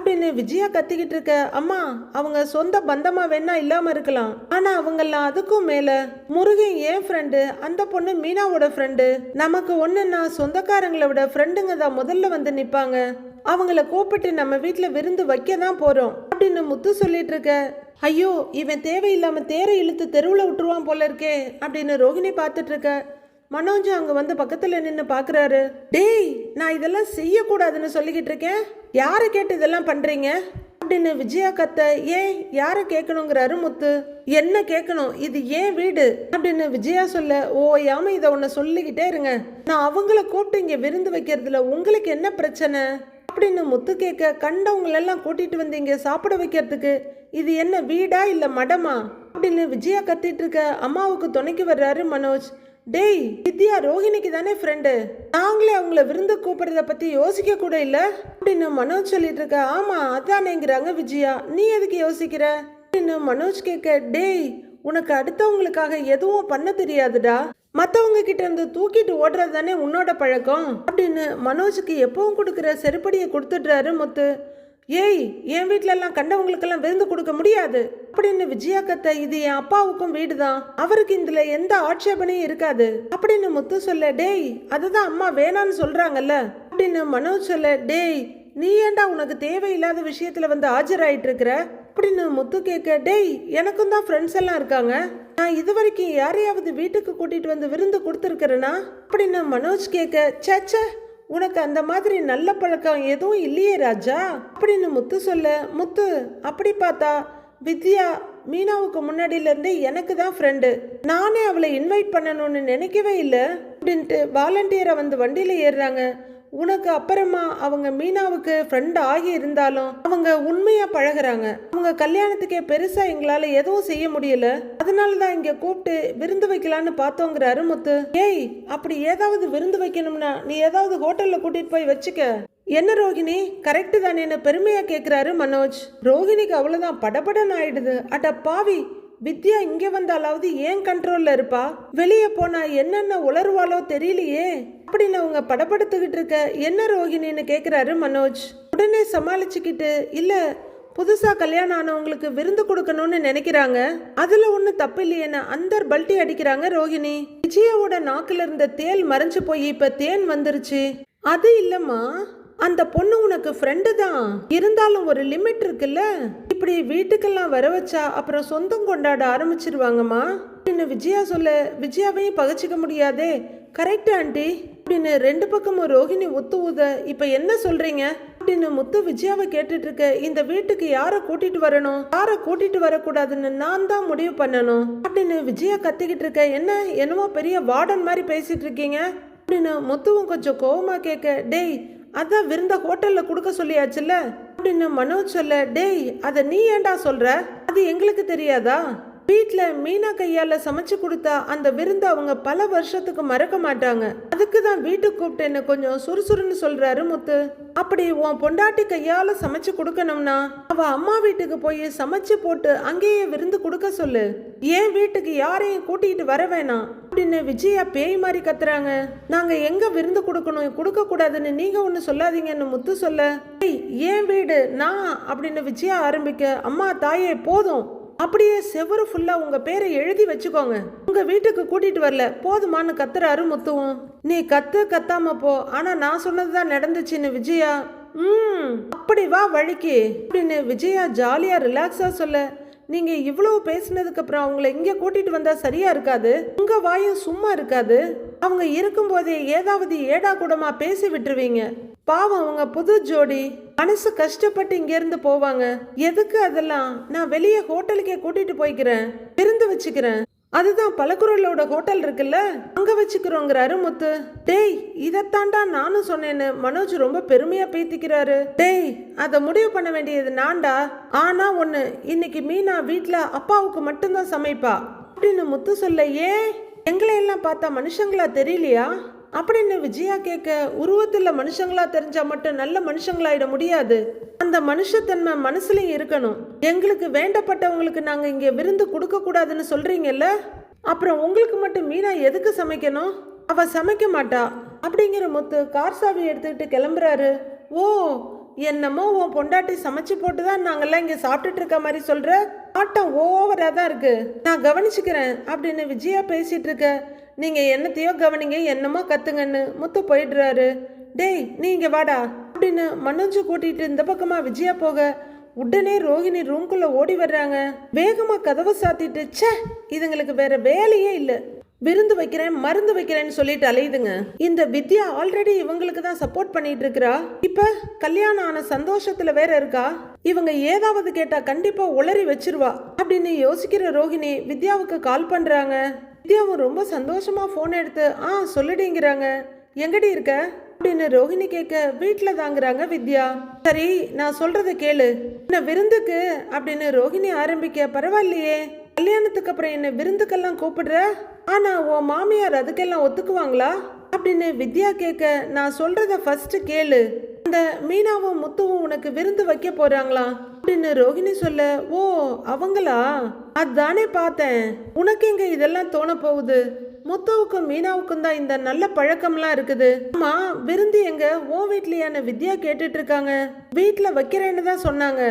அப்படின்னு விஜயா கத்திக்கிட்டு இருக்க, அம்மா அவங்க சொந்த பந்தமா வேணா இல்லாம இருக்கலாம், ஆனா அவங்கெல்லாம் அதுக்கும் மேல முருகன் ஏன் ஃப்ரெண்டு, அந்த பொண்ணு மீனாவோட ஃப்ரெண்டு, நமக்கு ஒண்ணுன்னா சொந்தக்காரங்களை விட ஃப்ரெண்டுங்க தான் முதல்ல வந்து நிப்பாங்க, அவங்கள கூப்பிட்டு நம்ம வீட்டுல விருந்து வைக்க தான் போறோம் அப்படின்னு முத்து சொல்லிட்டு இருக்க, ஐயோ இவன் தேவையில்லாம தேரை இழுத்து தெருவுல விட்டுருவான் போல இருக்கே அப்படின்னு ரோகிணி பார்த்துட்டு இருக்க. மனோஜ் அங்க வந்து பக்கத்துல நின்று பாக்குறாரு. டேய் நான் இதெல்லாம் செய்யக்கூடாதுன்னு சொல்லிக்கிட்டு இருக்கேன், யாரை கேட்டு இதெல்லாம் பண்றீங்க அப்படின்னு விஜயா கத்த, ஏன் யாரை கேட்கணுங்கிறாரு முத்து. என்ன கேட்கணும், இது ஏன் வீடு அப்படின்னு விஜயா சொல்ல, ஓயாம இதை ஒன்னு சொல்லிக்கிட்டே இருங்க, நான் அவங்கள கூப்பிட்டு இங்க விருந்து வைக்கிறதுல உங்களுக்கு என்ன பிரச்சனை அப்படின்னு முத்து கேட்க, கண்டவங்களெல்லாம் கூட்டிட்டு வந்து இங்க சாப்பிட வைக்கிறதுக்கு இது என்ன வீடா இல்ல மடமா அப்படின்னு விஜயா கத்திட்டு இருக்க. அம்மாவுக்கு துணைக்கு வர்றாரு மனோஜ். டேய் வித்யா ரோஹிணிக்கு தானே ஃப்ரெண்டு, நாங்களே அவங்கள விருந்து கூப்பிடுறத பத்தி யோசிக்க கூட இல்ல அப்படின்னு மனோஜ் சொல்லிட்டு இருக்க. ஆமா அதானேங்கிறாங்க விஜயா, நீ எதுக்கு யோசிக்கிற அப்படின்னு மனோஜ் கேட்க, டேய் உனக்கு அடுத்தவங்களுக்காக எதுவும் பண்ண தெரியாதுடா, மற்றவங்க கிட்ட இருந்து தூக்கிட்டு ஓடுறது தானே உன்னோட பழக்கம் அப்படின்னு மனோஜுக்கு எப்பவும் கொடுக்குற செருப்படியை கொடுத்துடுறாரு முத்து. ஏய் என் வீட்டுல எல்லாம் கண்டவங்களுக்கெல்லாம் விருந்து கொடுக்க முடியாது அப்படின்னு விஜயா கத்த, இது என் அப்பாவுக்கும் வீடு தான், அவருக்கு இதுல எந்த ஆட்சேபனையும் இருக்காது அப்படின்னு முத்து சொல்ல, டேய் அதுதான் அம்மா வேணான்னு சொல்றாங்கல்ல அப்படின்னு மனோஜ் சொல்ல, டேய் நீ ஏண்டா உனக்கு தேவையில்லாத விஷயத்துல வந்து ஆஜராயிட்டு இருக்கிற அப்படின்னு முத்து கேட்க, டேய் எனக்கும் தான் ஃப்ரெண்ட்ஸ் எல்லாம் இருக்காங்க, நான் இது வரைக்கும் யாரையாவது வீட்டுக்கு கூட்டிட்டு வந்து விருந்து கொடுத்துருக்கிறேன்னா அப்படின்னு மனோஜ் கேட்க, சேச்சே உனக்கு அந்த மாதிரி நல்ல பழக்கம் எதுவும் இல்லையே ராஜா அப்படின்னு முத்து சொல்ல, முத்து அப்படி பார்த்தா வித்யா மீனாவுக்கு முன்னாடியில இருந்தே எனக்கு தான் ஃப்ரெண்டு, நானே அவளை இன்வைட் பண்ணணும்னு நினைக்கவே இல்லை அப்படின்ட்டு வாலண்டியரை வந்து வண்டியில ஏறுறாங்க. உனக்கு அப்புறமா அவங்க மீனாவுக்கு ஃப்ரெண்ட் ஆகி இருந்தாலும் அவங்க உண்மையா பழகுறாங்க. அவங்க கல்யாணத்துக்கே பெருசா எங்களால எதுவும் செய்ய முடியல, அதனாலதான் இங்க கூப்பிட்டு விருந்து வைக்கலான்னு பார்த்தோங்கிறாரு முத்து. ஏய், அப்படி ஏதாவது விருந்து வைக்கணும்னா நீ ஏதாவது ஹோட்டல்ல கூட்டிட்டு போய் வச்சுக்க. என்ன ரோஹிணி, கரெக்டு தானேன்னு பெருமையா கேக்குறாரு மனோஜ். ரோஹிணிக்கு அவ்வளவுதான் படபடன்னு ஆயிடுது. அட பாவி, வித்யா இங்க வந்தாலாவது ஏன் கண்ட்ரோல்ல இருப்பா, வெளியே போனா என்னென்ன உளருவாளோ தெரியலையே அப்படின்னு அவங்க படப்படுத்துக்கிட்டு இருக்க. என்ன ரோஹிணின்னு கேக்குறாரு மனோஜ். உடனே சமாளிச்சுக்கிட்டு, இல்ல புதுசா கல்யாணம் ஆனவங்களுக்கு விருந்து கொடுக்கணும்னு நினைக்கிறாங்க, அதுல ஒண்ணு தப்பு இல்லையேன்னு அந்த பல்ட்டி அடிக்கிறாங்க ரோஹிணி. விஜயாவோட நாக்குல இருந்த தேல் மறைஞ்சு போய் இப்ப தேன் வந்துருச்சு. அது இல்லம்மா, அந்த பொண்ணு உனக்கு ஃப்ரெண்டு தான், இருந்தாலும் ஒரு லிமிட் இருக்குல்ல, இப்படி வீட்டுக்கெல்லாம் வர வச்சா அப்புறம் சொந்தம் கொண்டாட ஆரம்பிச்சிருவாங்கம்மா அப்படின்னு விஜயா சொல்ல, விஜயாவையும் பகச்சிக்க முடியாதே. கரெக்ட் ஆண்டி அப்படின்னு ரெண்டு பக்கமும் ரோஹிணி ஒத்து ஊத. இப்ப என்ன சொல்றீங்க அப்படின்னு முத்து விஜயாவை கேட்டுட்டு இருக்க. இந்த வீட்டுக்கு யாரை கூட்டிட்டு வரணும், யாரை கூட்டிட்டு வரக்கூடாதுன்னு நான் தான் முடிவு பண்ணணும் அப்படின்னு விஜயா கத்திக்கிட்டு இருக்க. என்ன என்னமோ பெரிய வார்டன் மாதிரி பேசிட்டு இருக்கீங்க அப்படின்னு முத்துவும் கொஞ்சம் கோவமா கேட்க. டேய், அதான் விருந்த ஹோட்டல்ல கொடுக்க சொல்லியாச்சுல்ல அப்படின்னு மனோஜ் சொல்ல. டேய், அத நீ ஏன்டா சொல்ற, அது எங்களுக்கு தெரியாதா? வீட்டுல மீனா கையால சமைச்சு கொடுத்தா அந்த விருந்து அவங்க பல வருஷத்துக்கு மறக்க மாட்டாங்க, அதுக்கு தான் வீட்டுக்கு கூப்பிட்டேன்னு கொஞ்சம் சுறுசுறுன்னு சொல்றாரு முத்து. அப்படி உன் பொண்டாட்டி கையால சமைச்சு கொடுக்கணும்னா அவ அம்மா வீட்டுக்கு போய் சமைச்சு போட்டு அங்கேயே விருந்து கொடுக்க சொல்லு, ஏன் வீட்டுக்கு யாரையும் கூட்டிட்டு வர வேணாம் அப்படின்னு விஜயா பேய் மாதிரி கத்துறாங்க. நாங்க எங்க விருந்து கொடுக்கணும் கொடுக்க கூடாதுன்னு நீங்க ஒண்ணு சொல்லாதீங்கன்னு முத்து சொல்ல. ஏன் வீடு நான் அப்படின்னு விஜயா ஆரம்பிக்க. அம்மா தாயே போதும், அப்படியே செவரு ஃபுல்லா உங்க பேரை எழுதி வச்சுக்கோங்க, உங்க வீட்டுக்கு கூட்டிட்டு வரல போதுமான்னு கத்துறாரு முத்துவும். நீ கத்தாம போ, ஆனா நான் சொன்னதுதான் நடந்துச்சுன்னு விஜயா. அப்படி வா வழிக்கு அப்படின்னு விஜயா ஜாலியா ரிலாக்ஸா சொல்ல. நீங்க இவ்வளவு பேசினதுக்கு அப்புறம் அவங்கள இங்க கூட்டிட்டு வந்தா சரியா இருக்காது, உங்க வாயும் சும்மா இருக்காது, அவங்க இருக்கும் போதே ஏதாவது ஏடா கூடமா பேசி விட்டுருவீங்க. பாவம் அவங்க புது ஜோடி, மனசு கஷ்டப்பட்டு இங்க இருந்து போவாங்க. எதுக்கு அதெல்லாம், நான் வெளியே ஹோட்டலுக்கே கூட்டிட்டு போய்க்கிறேன், விருந்து வச்சுக்கிறேன், அதுதான் பலகுரலோட ஹோட்டல் இருக்குல்ல அங்க வச்சுக்கிறோங்கிறாரு முத்து. டேய், இதத்தாண்டா நானும் சொன்னேன்னு மனோஜ் ரொம்ப பெருமையா பேத்திக்கிறாரு. டேய், அதை முடிவு பண்ண வேண்டியது நான்டா, ஆனா ஒண்ணு, இன்னைக்கு மீனா வீட்டுல அப்பாவுக்கு மட்டும்தான் சமைப்பா அப்படின்னு முத்து சொல்ல. ஏன் எங்களை எல்லாம் பார்த்தா மனுஷங்களா தெரியலையா அப்படின்னு விஜயா கேட்க. உருவத்துல மனுஷங்களா தெரிஞ்சா மட்டும் நல்ல மனுஷங்களாயிட முடியாது, அந்த மனுஷத்தன்மை மனசுலயும் இருக்கணும். எங்களுக்கு வேண்டப்பட்டவங்களுக்கு நாங்க இங்க விருந்து கொடுக்க கூடாதுன்னு சொல்றீங்கல்ல, அப்புறம் உங்களுக்கு மட்டும் மீனா எதுக்கு சமைக்கணும், அவ சமைக்க மாட்டா அப்படிங்கிற முத்து கார் சாவி எடுத்துக்கிட்டு கிளம்புறாரு. ஓ, என்னமோ உன் பொண்டாட்டி சமைச்சு போட்டுதான் நாங்கெல்லாம் இங்க சாப்பிட்டுட்டு இருக்க மாதிரி சொல்ற, ஆட்டம் ஓவரா தான் இருக்கு, நான் கவனிச்சுக்கிறேன் அப்படின்னு விஜயா பேசிட்டு இருக்க. நீங்க என்னத்தையோ கவனிங்க, என்னமோ கத்துங்கன்னு முத்து போயிடுறாரு. டேய், நீங்க வாடா அப்படின்னு மனோஜ் கூட்டிட்டு இந்த பக்கமா விஜயா போக, உடனே ரோஹிணி ரூம்குள்ள ஓடி வர்றாங்க. வேகமா கதவை சாத்திட்டு, ச்சே இதுங்களுக்கு வேற வேலையே இல்ல, விருந்து வைக்கிறேன் மருந்து வைக்கிறேன்னு சொல்லிட்டு அலையுதுங்க. இந்த வித்யா ஆல்ரெடி இவங்களுக்கு தான் சப்போர்ட் பண்ணிட்டு இருக்கா, இப்ப கல்யாணம் ஆன சந்தோஷத்துல வேற இருக்கா, இவங்க ஏதாவது கேட்டா கண்டிப்பா உளறி வச்சிருவா அப்படின்னு யோசிக்கிற ரோஹிணி வித்யாவுக்கு கால் பண்றாங்க. வித்யாவும் ரொம்ப சந்தோஷமா போன் எடுத்து சொல்லிடுங்கிறாங்க. எங்கடி இருக்க அப்படின்னு ரோஹிணி கேட்க. வீட்டுல தாங்கிறாங்க வித்யா. சரி, நான் சொல்றத கேளு, என்ன விருந்துக்கு அப்படின்னு ரோஹிணி ஆரம்பிக்க. பரவாயில்லையே, கல்யாணத்துக்கு அப்புறம் என்ன விருந்துக்கெல்லாம் கூப்பிடுற, ஆனா உன் மாமியார் அதுக்கெல்லாம் ஒத்துக்குவாங்களா அப்படின்னு வித்யா கேட்க. நான் சொல்றத ஃபர்ஸ்ட் கேளு, அந்த மீனாவும் முத்துவும் உனக்கு விருந்து வைக்க போறாங்களா அப்படின்னு ரோஹிணி சொல்ல. ஓ, அவங்களா, அதானே பார்த்தேன், உனக்கு எங்க இதெல்லாம் தோண போகுது, முத்துவுக்கும் மீனாவுக்கும் தான் இந்த நல்ல பழக்கம்லாம் இருக்குது. அம்மா, விருந்து எங்க உன் வீட்லயான வித்யா கேட்டுட்டு இருக்காங்க. வீட்டுல வைக்கிறேன்னு தான் சொன்னாங்க,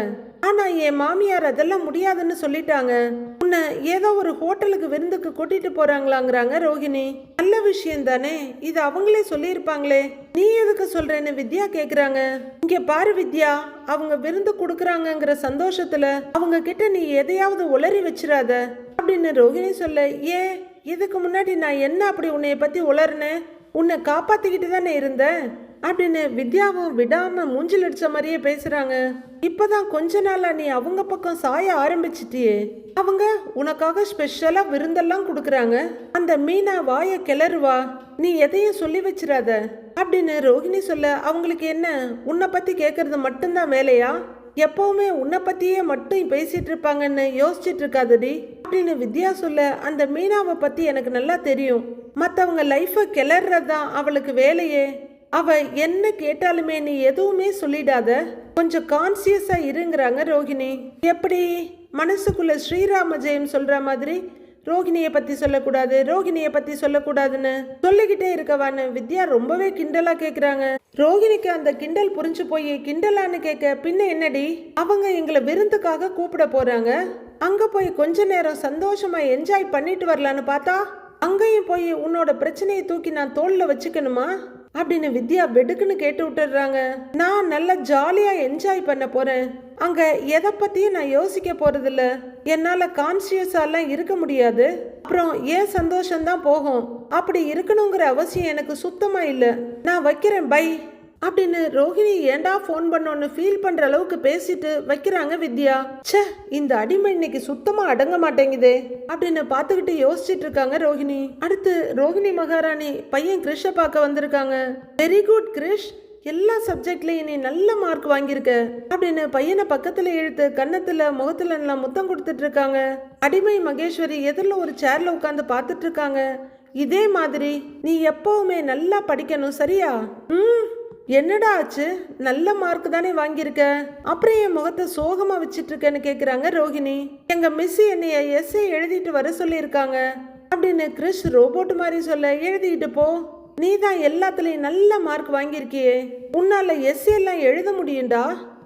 ஆனா என் மாமியார் அதெல்லாம் முடியாதுன்னு சொல்லிட்டாங்க, உன்னை ஏதோ ஒரு ஹோட்டலுக்கு விருந்துக்கு கூட்டிட்டு போறாங்களாங்கிறாங்க ரோஹிணி. நல்ல விஷயம் தானே, இது அவங்களே சொல்லியிருப்பாங்களே, நீ எதுக்கு சொல்றேன்னு வித்யா கேக்குறாங்க. இங்க பாரு வித்யா, அவங்க விருந்து கொடுக்கறாங்கங்கிற சந்தோஷத்துல அவங்க கிட்ட நீ எதையாவது உளறி வச்சிடாத அப்படின்னு ரோஹிணி சொல்ல. ஏன், இதுக்கு முன்னாடி நான் என்ன அப்படி உன்னைய பத்தி உளர்னேன், உன்னை காப்பாத்திக்கிட்டு தானே இருந்தேன் அப்படின்னு வித்யாவும் விடாம மூஞ்சில் அடிச்ச மாதிரியே பேசுறாங்க. இப்பதான் கொஞ்ச நாளா நீ அவங்க பக்கம் சாய ஆரம்பிச்சிட்டியே. அவங்க உனக்காக ஸ்பெஷலா விருந்தெல்லாம் கொடுக்குறாங்க. அந்த மீனா வாய கிளறுவா, நீ எதையும் சொல்லி வச்சிடாத அப்படின்னு ரோஹிணி சொல்ல, அவங்களுக்கு என்ன உன்னை பத்தி கேட்கறது மட்டும்தான் வேலையா? எப்பவுமே உன்னை பத்தியே மட்டும் பேசிட்டு இருப்பாங்கன்னு யோசிச்சுட்டு இருக்காதடி அப்படின்னு வித்யா சொல்ல, அந்த மீனாவை பத்தி எனக்கு நல்லா தெரியும். மற்றவங்க லைஃபை கிளறதான் அவளுக்கு வேலையே. அவ என்ன கேட்டாலுமே நீ எதுவுமே சொல்லிடாத, கொஞ்சம் கான்சியஸா இருங்கிறாங்க ரோஹிணி. எப்படி மனசுக்குள்ள ஸ்ரீராம ஜெயம் சொல்ற மாதிரி ரோஹிணியை பத்தி சொல்லக்கூடாது, ரோஹிணியை பத்தி சொல்லக்கூடாதுன்னு சொல்லிக்கிட்டே இருக்கவான்னு வித்யா ரொம்பவே கிண்டலா கேக்குறாங்க. ரோஹிணிக்கு அந்த கிண்டல் புரிஞ்சு போய் கிண்டலான்னு கேட்க, பின்ன என்னடி அவங்க எங்களை விருந்துக்காக கூப்பிட போறாங்க, அங்க போய் கொஞ்ச நேரம் சந்தோஷமா என்ஜாய் பண்ணிட்டு வரலான்னு பார்த்தா அங்கேயும் போய் உன்னோட பிரச்சனையை தூக்கி நான் தோல்ல வச்சுக்கணுமா அப்படின்னு வித்யா வெடுக்குன்னு கேட்டு விட்டுடுறாங்க. நான் நல்லா ஜாலியா என்ஜாய் பண்ண போறேன், அங்க எதை பத்தியும் நான் யோசிக்க போறது இல்ல, என்னால கான்சியஸாலாம் இருக்க முடியாது, அப்புறம் ஏன் சந்தோஷம்தான் போகும், அப்படி இருக்கணுங்கிற அவசியம் எனக்கு சுத்தமா இல்லை, நான் வைக்கிறேன் பை அப்படின்னு ரோஹிணி ஏண்டா ஃபோன் பண்ணோன்னு ஃபீல் பண்ற அளவுக்கு பேசிட்டு வைக்கிறாங்க வித்யா. ச்சே, இந்த அடிமை இன்னைக்கு சுத்தமா அடங்க மாட்டேங்குதே அப்படின்னு பார்த்துக்கிட்டு யோசிச்சுட்டு இருக்காங்க ரோஹிணி. அடுத்து ரோஹிணி மகாராணி பையன் கிரிஷை பார்க்க வந்திருக்காங்க. வெரி குட் கிரிஷ், எல்லா சப்ஜெக்ட்லயும் நீ நல்ல மார்க் வாங்கியிருக்க அப்படின்னு பையனை பக்கத்துல இழுத்து கன்னத்துல முகத்துல எல்லாம் முத்தம் கொடுத்துட்டு இருக்காங்க. அடிமை மகேஸ்வரி எதிரில் ஒரு சேர்ல உட்காந்து பார்த்துட்டு இருக்காங்க. இதே மாதிரி நீ எப்பவுமே நல்லா படிக்கணும், சரியா? என்னடா ஆச்சு, நல்ல மார்க் தானே வாங்கியிருக்க, அப்புறம் என் முகத்தை சோகமா வச்சிட்டு இருக்கேன்னு கேக்குறாங்க ரோஹிணி. எங்க மிஸ் என்னைய எஸ்ஏ எழுதிட்டு வர சொல்லியிருக்காங்க அப்படின்னு கிறிஷ் ரோபோட் மாதிரி சொல்ல, எழுதிட்டு போ, நீ தான் எல்லாத்துலயும் நல்ல மார்க் வாங்கியிருக்கியே, உன்னால எஸ்ஏ எல்லாம் எழுத முடியும்டா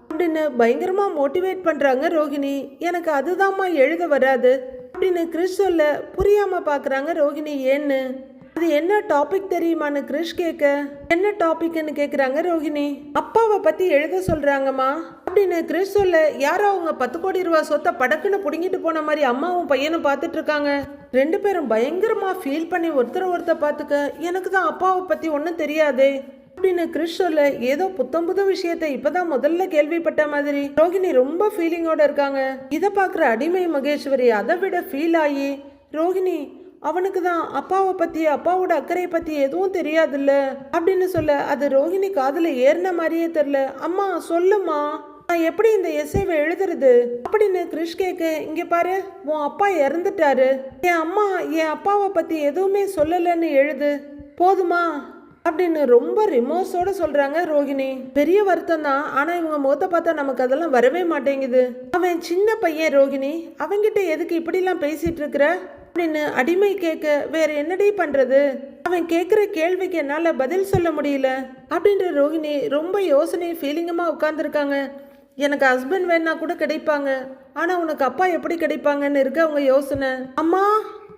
அப்படின்னு பயங்கரமா மோட்டிவேட் பண்றாங்க ரோஹிணி. எனக்கு அதுதான்மா எழுத வராது அப்படின்னு கிறிஷ் சொல்ல, புரியாம பாக்குறாங்க ரோஹிணி. ஏன்னு அது என்ன டாபிக் தெரியுமான்னு கிரிஷ் கேட்க, என்ன டாபிக்னு கேக்குறாங்க ரோஹிணி. அப்பாவை பத்தி எழுத சொல்றாங்கம்மா அப்படின்னு கிரிஷ் சொல்ல, யாரோ அவங்க 10 கோடி ரூபாய் சொத்தை படக்குன்னு புடுங்கிட்டு போன மாதிரி அம்மாவும் பையனும் பார்த்துட்டு இருக்காங்க. ரெண்டு பேரும் பயங்கரமா ஃபீல் பண்ணி ஒருத்தர் பார்த்துக்க, எனக்கு தான் அப்பாவை பத்தி ஒன்றும் தெரியாதே அப்படின்னு கிரிஷ் சொல்ல, ஏதோ புது விஷயத்த இப்பதான் முதல்ல கேள்விப்பட்ட மாதிரி ரோஹிணி ரொம்ப ஃபீலிங்கோட இருக்காங்க. இதை பார்க்குற அடிமை மகேஸ்வரி அதை விட ஃபீல் ஆகி, ரோஹிணி அவனுக்கு தான் அப்பாவை பத்தி அப்பாவோட அக்கறையை பத்தி எதுவும் தெரியாதுல்ல அப்படின்னு சொல்ல, அது ரோஹிணி காதுல ஏறின மாதிரியே தெரியல. அம்மா சொல்லுமா, நான் எப்படி இந்த எஸ்ஐவை எழுதுறது அப்படின்னு கிரிஷ் கேட்க, இங்க பாரு உன் அப்பா இறந்துட்டாரு, என் அம்மா என் அப்பாவை பத்தி எதுவுமே சொல்லலன்னு எழுது போதுமா அப்படின்னு ரொம்ப ரிமோர்ஸோட சொல்றாங்க ரோஹிணி. பெரிய வருத்தம் தான், ஆனா இவங்க முகத்தை பார்த்தா நமக்கு அதெல்லாம் வரவே மாட்டேங்குது. அவன் சின்ன பையன் ரோஹிணி, அவங்கிட்ட எதுக்கு இப்படிலாம் பேசிட்டு இருக்கிற அப்படின்னு அடிமை கேட்க, வேற என்னடி பண்றது, அவன் கேட்குற கேள்விக்கு என்னால பதில் சொல்ல முடியல அப்படின்ற ரோஹிணி ரொம்ப யோசனை ஃபீலிங்குமா உட்காந்துருக்காங்க. எனக்கு ஹஸ்பண்ட் வேணா கூட கிடைப்பாங்க, ஆனா உனக்கு அப்பா எப்படி கிடைப்பாங்கன்னு இருக்கு அவங்க யோசனை. அம்மா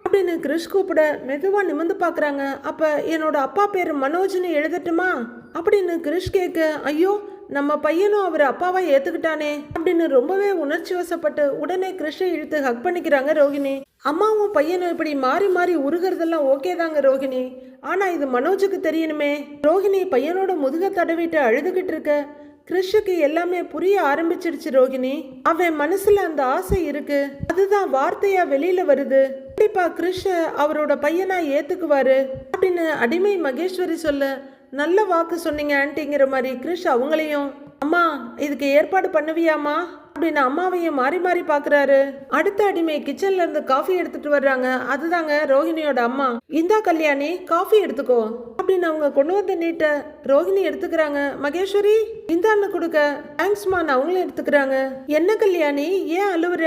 அப்படின்னு கிரிஷ் கூப்பிட மெதுவா நிமிந்து பாக்குறாங்க. அப்ப என்னோட அப்பா பேரு மனோஜ்னு எழுதட்டுமா அப்படின்னு கிரிஷ் கேட்க, ஐயோ நம்ம பையனும் அவர் அப்பாவா ஏத்துக்கிட்டானே அப்படின்னு ரொம்பவே உணர்ச்சி வசப்பட்டு உடனே கிரிஷை இழுத்து ஹக் பண்ணிக்கிறாங்க ரோஹிணி. அம்மாவும் பையனும் இப்படி மாறி மாறி உருகிறதெல்லாம் ஓகே தாங்க ரோஹிணி, ஆனா இது மனோஜுக்கு தெரியணுமே. ரோஹிணி பையனோட முதுக தடவிட்டு அழுதுகிட்டு இருக்க கிரிஷுக்கு எல்லாமே புரிய ஆரம்பிச்சிடுச்சு ரோஹிணி. அவன் மனசுல அந்த ஆசை இருக்கு, அதுதான் வார்த்தையா வெளியில வருது. கண்டிப்பா கிரிஷ அவரோட பையனா ஏத்துக்குவாரு அப்படின்னு அடிமை மகேஸ்வரி சொல்ல, நல்ல வாக்கு சொன்னீங்க ஆன்ட்டிங்கிற மாதிரி கிரிஷ் அவங்களையும், அம்மா இதுக்கு ஏற்பாடு பண்ணுவியாமா அப்படின்னு அம்மாவையும் மாறி மாறி பாக்குறாரு. அடுத்த அடிமை கிச்சன்ல இருந்து காஃபி எடுத்துட்டு வர்றாங்க. அதுதாங்க ரோஹிணியோட அம்மா. இந்தா கல்யாணி காஃபி எடுத்துக்கோ அப்படின்னு அவங்க கொண்டு வந்து நீட்ட ரோஹிணி எடுத்துக்கிறாங்க. மகேஸ்வரி இந்தான்னு கொடுக்க, தேங்க்ஸ்மா நான் அவங்களும் எடுத்துக்கிறாங்க. என்ன கல்யாணி ஏன் அழுவுற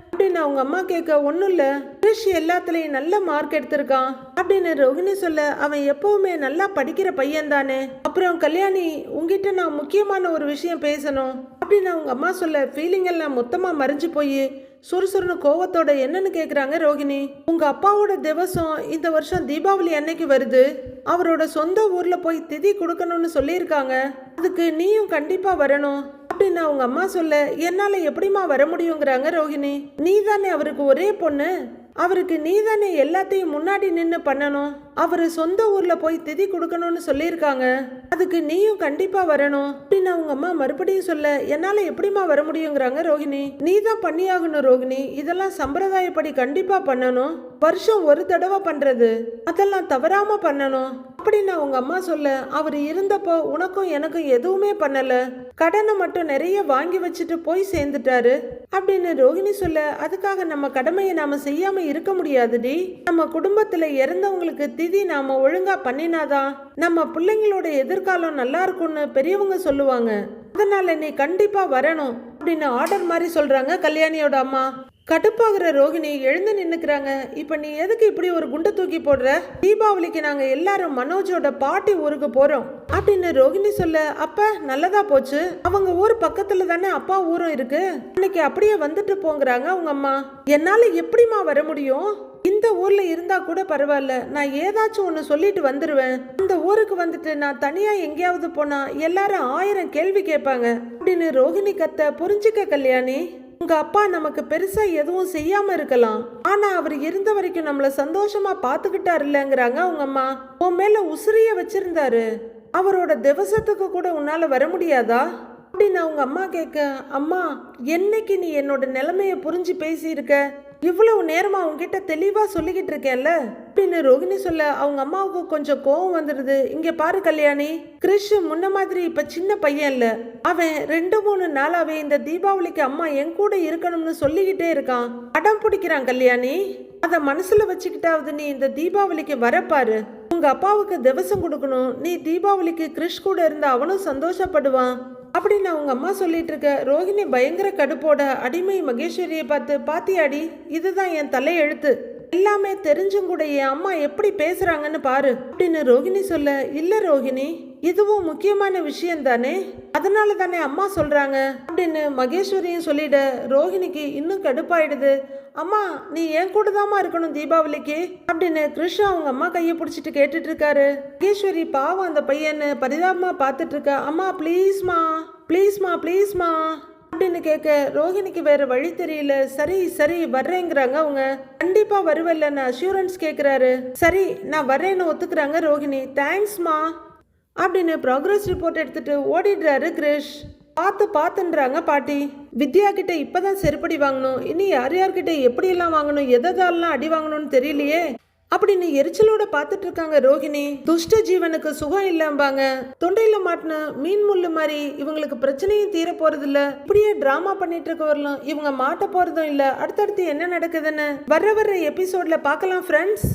அப்படின்னு அவங்க அம்மா கேட்க, ஒன்றும் இல்லை கிரிஷ் எல்லாத்துலேயும் நல்ல மார்க் எடுத்திருக்கான் அப்படின்னு ரோஹிணி சொல்ல, அவன் எப்பவுமே நல்லா படிக்கிற பையன் தானே. அப்புறம் கல்யாணி உங்ககிட்ட நான் முக்கியமான ஒரு விஷயம் பேசணும் அப்படின்னு அவங்க அம்மா சொல்ல, ஃபீலிங் எல்லாம் மொத்தமாக மறைஞ்சு போய் சுறுசுறுன்னு கோவத்தோட என்னன்னு கேட்குறாங்க ரோஹிணி. உங்க அப்பாவோட திவசம் இந்த வருஷம் தீபாவளி அன்னைக்கு வருது, அவரோட சொந்த ஊர்ல போய் திதி கொடுக்கணும்னு சொல்லியிருக்காங்க, அதுக்கு நீயும் கண்டிப்பா வரணும் அப்படின்னு அவங்க அம்மா சொல்ல, என்னால எப்படிமா வர முடியுங்கிறாங்க ரோஹிணி. நீ தானே அவருக்கு ஒரே பொண்ணு, அவருக்கு நீதானே எல்லாத்தையும் முன்னாடி நின்னு பண்ணணும். அவரு சொந்த ஊர்ல போய் திதி கொடுக்கணும்னு சொல்லியிருக்காங்க. அதுக்கு நீயும் கண்டிப்பா வரணும் அப்படின்னு அவங்க அம்மா மறுபடியும் சொல்ல, என்னால எப்படிமா வர முடியுங்கிறாங்க ரோஹிணி. நீ தான் பண்ணியாகணும் ரோஹிணி, இதெல்லாம் சம்பிரதாயப்படி கண்டிப்பா பண்ணணும். வருஷம் ஒரு தடவை பண்றது, அதெல்லாம் தவறாம பண்ணணும் அப்படின்னு அவங்க அம்மா சொல்ல, அவர் இருந்தப்போ உனக்கும் எனக்கும் எதுவுமே பண்ணல, கடனை மட்டும் நிறைய வாங்கி வச்சுட்டு போய் சேர்ந்துட்டாரு அப்படின்னு ரோஹிணி சொல்ல, அதுக்காக நம்ம கடமையை நாம செய்யாம இருக்க முடியாதுடி. நம்ம குடும்பத்துல இறந்தவங்களுக்கு திதி நாம ஒழுங்கா பண்ணினாதான் நம்ம பிள்ளைங்களோட எதிர்காலம் நல்லா இருக்கும்னு பெரியவங்க சொல்லுவாங்க. அதனால நீ கண்டிப்பா வரணும் அப்படின்னு ஆர்டர் மாதிரி சொல்றாங்க கல்யாணியோட அம்மா. கடுப்பாகிற ரோஹிணி எழுந்து நின்னுக்கிறாங்க. இப்ப நீ எதுக்கு இப்படி ஒரு குண்டை தூக்கி போடுற? தீபாவளிக்கு நாங்க எல்லாரும் மனோஜோட பாட்டி ஊருக்கு போறோம் அப்படின்னு ரோஹிணி சொல்ல, அப்ப நல்லதா போச்சு, அவங்க ஊர் பக்கத்துல தானே அப்பா ஊரும் இருக்கு, இன்னைக்கு அப்படியே வந்துட்டு போங்கிறாங்க அவங்க அம்மா. என்னால எப்படிமா வர முடியும்? இந்த ஊர்ல இருந்தா கூட பரவாயில்ல, நான் ஏதாச்சும் ஒண்ணு சொல்லிட்டு வந்துருவேன். இந்த ஊருக்கு வந்துட்டு நான் தனியா எங்கேயாவது போனா எல்லாரும் 1000 கேள்வி கேட்பாங்க அப்படின்னு ரோஹிணி கத்த. புரிஞ்சுக்க கல்யாணி, உங்க அப்பா நமக்கு பெருசா எதுவும் செய்யாம இருக்கலாம், ஆனா அவர் இருந்த வரைக்கும் நம்மள சந்தோஷமா பாத்துக்கிட்டாரு இல்லங்கிறாங்க அவங்க அம்மா. உன் மேல உசிரிய வச்சிருந்தாரு, அவரோட திவசத்துக்கு கூட உன்னால வர முடியாதா அப்படின்னு அவங்க அம்மா கேட்க, அம்மா என்னைக்கு நீ என்னோட நிலைமைய புரிஞ்சு பேசியிருக்க? இவ்வளவு நேரமா உங்ககிட்ட தெளிவா சொல்லிக்கிட்டு இருக்கேன்ல அப்படின்னு ரோஹிணி சொல்ல, அவங்க அம்மாவுக்கு கொஞ்சம் கோவம் வந்துடுது. இங்க பாரு கல்யாணி, கிறிஷ் முன்ன மாதிரி இப்ப சின்ன பையன் இல்ல, அவன் 2-3 நாளாவே இந்த தீபாவளிக்கு அம்மா என் கூட இருக்கணும்னு சொல்லிக்கிட்டே இருக்கான், அடம் பிடிக்கிறான் கல்யாணி. அத மனசுல வச்சுக்கிட்டாவது நீ இந்த தீபாவளிக்கு வரப்பாரு. உங்க அப்பாவுக்கு திவசம் கொடுக்கணும், நீ தீபாவளிக்கு கிறிஷ் கூட இருந்தா அவனும் சந்தோஷப்படுவான் அப்படின்னு அவங்க அம்மா சொல்லிட்டு இருக்க. ரோஹிணி பயங்கர கடுப்போட அடிமை மகேஸ்வரியை பார்த்து, பாத்தியாடி இதுதான் என் தலை எழுத்து, எல்லாமே தெரிஞ்சும் கூட என் அம்மா எப்படி பேசுறாங்கன்னு பாரு அப்படின்னு ரோஹிணி சொல்ல, இல்ல ரோஹிணி இதுவும் முக்கியமான விஷயம் தானே, அதனால தானே அம்மா சொல்றாங்க அப்படின்னு மகேஸ்வரியும் சொல்லிட. ரோஹிணிக்கு இன்னும் கடுப்பாயிடுது. அம்மா நீ என் கூட தாமா இருக்கணும் தீபாவளிக்கு அப்படின்னு கிருஷ்ணா அவங்க அம்மா கையை பிடிச்சிட்டு கேட்டுட்டு இருக்காரு. மகேஸ்வரி பாவம் அந்த பையன்னு பரிதாபமா பார்த்துட்டு இருக்கா. அம்மா ப்ளீஸ்மா ப்ளீஸ்மா ப்ளீஸ்மா அப்படின்னு கேட்க ரோஹிணிக்கு வேற வழி தெரியல. சரி சரி வர்றேங்கிறாங்க அவங்க. கண்டிப்பா வருவல்லன்னு அஷூரன்ஸ் கேட்கிறாரு. சரி நான் வர்றேன்னு ஒத்துக்கிறாங்க ரோஹிணி. தேங்க்ஸ்மா அப்படின்னு ப்ராக்ரஸ் ரிப்போர்ட் எடுத்துட்டு ஓடிடுறாரு கிரிஷ். பார்த்துன்றாங்க பாட்டி. வித்யா கிட்ட இப்பதான் செருப்படி வாங்கணும், இனி யார் யார்கிட்ட எப்படியெல்லாம் வாங்கணும், எதெல்லாம் அடி வாங்கணும்னு தெரியலையே அப்படின்னு எரிச்சலோட பார்த்துட்டு இருக்காங்க ரோஹிணி. துஷ்ட ஜீவனுக்கு சுகம் இல்லாம்பாங்க, தொண்டையில மாட்டின மீன் முள்ளு மாதிரி இவங்களுக்கு பிரச்சனையும் தீர போறது இல்ல. இப்படியே டிராமா பண்ணிட்டு இருக்க வரலாம், இவங்க மாட்ட போறதும் இல்ல. அடுத்தடுத்து என்ன நடக்குதுன்னு வர்ற எபிசோட்ல பார்க்கலாம் ஃப்ரெண்ட்ஸ்.